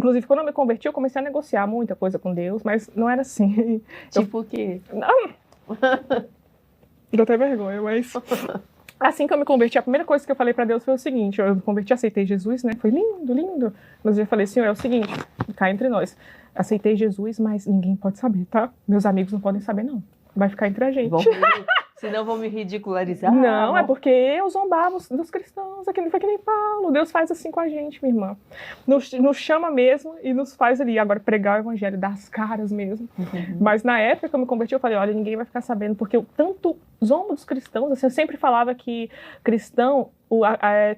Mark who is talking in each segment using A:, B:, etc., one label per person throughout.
A: Inclusive, quando eu me converti, eu comecei a negociar muita coisa com Deus, mas não era assim.
B: Tipo o quê?
A: Não. Deu até vergonha, mas... Assim que eu me converti, a primeira coisa que eu falei pra Deus foi o seguinte, eu me converti, aceitei Jesus, né? Foi lindo, lindo. Mas eu falei, Senhor, é o seguinte, cá entre nós. Aceitei Jesus, mas ninguém pode saber, tá? Meus amigos não podem saber, não. Vai ficar entre a gente.
B: Senão vão me ridicularizar.
A: Não, é porque eu zombava dos cristãos, foi que nem Paulo. Deus faz assim com a gente, minha irmã. Nos chama mesmo e nos faz ali, agora pregar o evangelho, dar as caras mesmo. Mas na época que eu me converti, eu falei, olha, ninguém vai ficar sabendo, porque eu tanto zombo dos cristãos, assim, eu sempre falava que cristão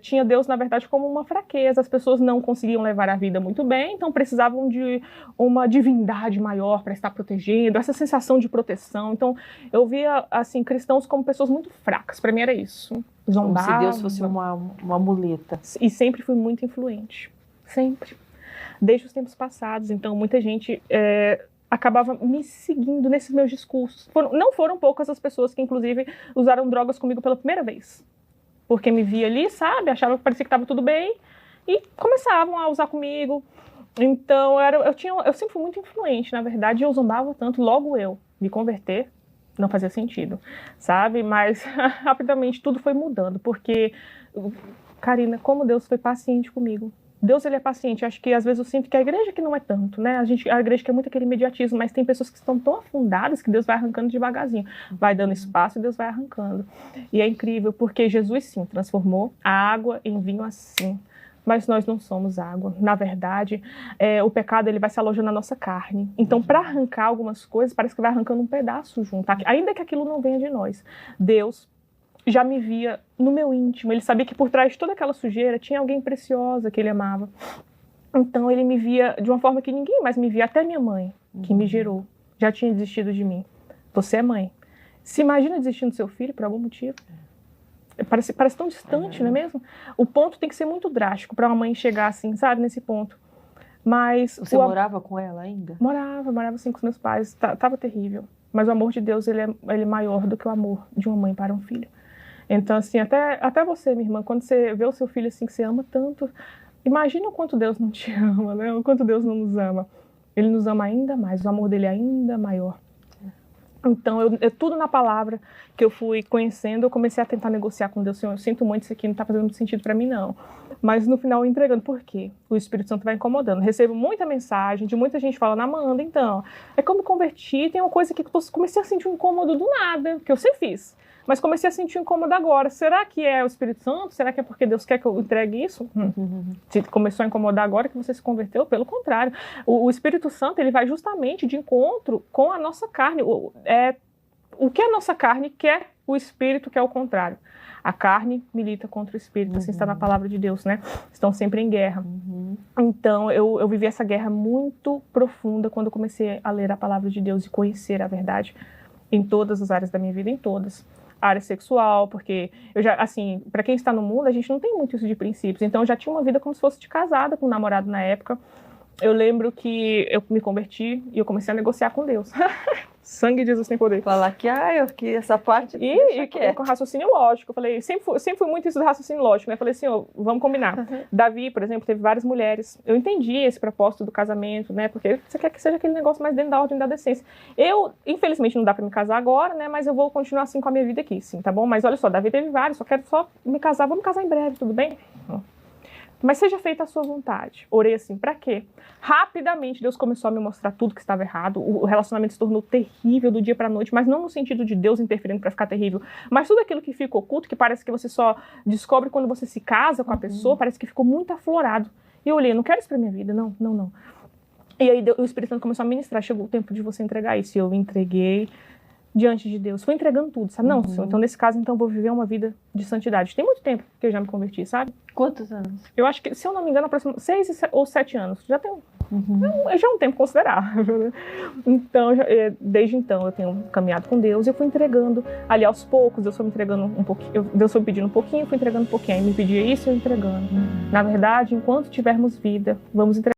A: tinha Deus, na verdade, como uma fraqueza. As pessoas não conseguiam levar a vida muito bem, então precisavam de uma divindade maior para estar protegendo, essa sensação de proteção. Então, eu via, assim, cristãos como pessoas muito fracas. Para mim era isso. Zombava.
B: Como se Deus fosse uma muleta.
A: E sempre fui muito influente. Sempre. Desde os tempos passados. Então, muita gente acabava me seguindo nesses meus discursos. Não foram poucas as pessoas que, inclusive, usaram drogas comigo pela primeira vez. Porque me via ali, sabe? Achava que parecia que estava tudo bem. E começavam a usar comigo. Então, eu sempre fui muito influente, na verdade. Eu zombava tanto. Logo eu me converter, não fazia sentido, sabe? Mas, rapidamente, tudo foi mudando. Porque, Karina, como Deus foi paciente comigo. Deus, ele é paciente. Acho que, às vezes, eu sinto que a igreja que não é tanto, né? A igreja quer muito aquele imediatismo, mas tem pessoas que estão tão afundadas que Deus vai arrancando devagarzinho. Vai dando espaço e Deus vai arrancando. E é incrível, porque Jesus, sim, transformou a água em vinho assim. Mas nós não somos água. Na verdade, o pecado, ele vai se alojando na nossa carne. Então, para arrancar algumas coisas, parece que vai arrancando um pedaço junto. Ainda que aquilo não venha de nós. Deus já me via no meu íntimo. Ele sabia que por trás de toda aquela sujeira tinha alguém preciosa que ele amava. Então ele me via de uma forma que ninguém mais me via. Até minha mãe, que me gerou, já tinha desistido de mim. Você é mãe. Se imagina desistindo do seu filho por algum motivo. Parece tão distante, não é mesmo? O ponto tem que ser muito drástico para uma mãe chegar assim, sabe, nesse ponto. Mas
B: você morava com ela ainda?
A: Morava assim com os meus pais. Tava terrível. Mas o amor de Deus, ele é maior do que o amor de uma mãe para um filho. Então, assim, até você, minha irmã, quando você vê o seu filho assim, que você ama tanto, imagina o quanto Deus não te ama, né? O quanto Deus não nos ama. Ele nos ama ainda mais, o amor dele é ainda maior. Então, tudo na palavra que eu fui conhecendo, eu comecei a tentar negociar com Deus. Senhor, eu sinto muito, isso aqui não está fazendo muito sentido para mim, não. Mas no final eu entregando. Por quê? O Espírito Santo vai incomodando. Recebo muita mensagem de muita gente falando, Amanda, então, é que eu me converti, tem uma coisa que eu comecei a sentir um incômodo do nada, que eu sempre fiz. Mas comecei a sentir um incômodo agora. Será que é o Espírito Santo? Será que é porque Deus quer que eu entregue isso? Se começou a incomodar agora que você se converteu, pelo contrário. O Espírito Santo, ele vai justamente de encontro com a nossa carne. O que a nossa carne quer, o Espírito quer o contrário. A carne milita contra o Espírito, assim está na palavra de Deus, né? Estão sempre em guerra. Então, eu vivi essa guerra muito profunda quando eu comecei a ler a palavra de Deus e conhecer a verdade em todas as áreas da minha vida, em todas. Área sexual, porque eu já, assim, para quem está no mundo, a gente não tem muito isso de princípios. Então, eu já tinha uma vida como se fosse de casada com um namorado na época. Eu lembro que eu me converti e eu comecei a negociar com Deus. Sangue de Jesus tem poder.
B: Falar que, essa parte...
A: E com raciocínio lógico. Eu falei, sempre fui muito isso do raciocínio lógico, né? Eu falei assim, vamos combinar. Davi, por exemplo, teve várias mulheres. Eu entendi esse propósito do casamento, né? Porque você quer que seja aquele negócio mais dentro da ordem da decência. Eu, infelizmente, não dá pra me casar agora, né? Mas eu vou continuar assim com a minha vida aqui, sim, tá bom? Mas olha só, Davi teve vários, só quero me casar. Vamos casar em breve, tudo bem? Mas seja feita a sua vontade. Orei assim, pra quê? Rapidamente Deus começou a me mostrar tudo que estava errado. O relacionamento se tornou terrível do dia pra noite, mas não no sentido de Deus interferindo pra ficar terrível, mas tudo aquilo que fica oculto, que parece que você só descobre quando você se casa com a pessoa, parece que ficou muito aflorado. E eu olhei, não quero isso pra minha vida, não. E aí o Espírito Santo começou a ministrar, chegou o tempo de você entregar isso. E eu entreguei diante de Deus. Fui entregando tudo, sabe? Não, Senhor, então nesse caso, então vou viver uma vida de santidade. Tem muito tempo que eu já me converti, sabe?
B: Quantos anos?
A: Eu acho que, se eu não me engano, aproximadamente 6 ou 7 anos. Já tem já é um tempo considerável, né? Então, desde então, eu tenho caminhado com Deus e eu fui entregando ali aos poucos. Deus foi me entregando um pouquinho, Deus foi me pedindo um pouquinho, eu fui entregando um pouquinho. Aí me pedia isso, eu entregando. Na verdade, enquanto tivermos vida, vamos entregar.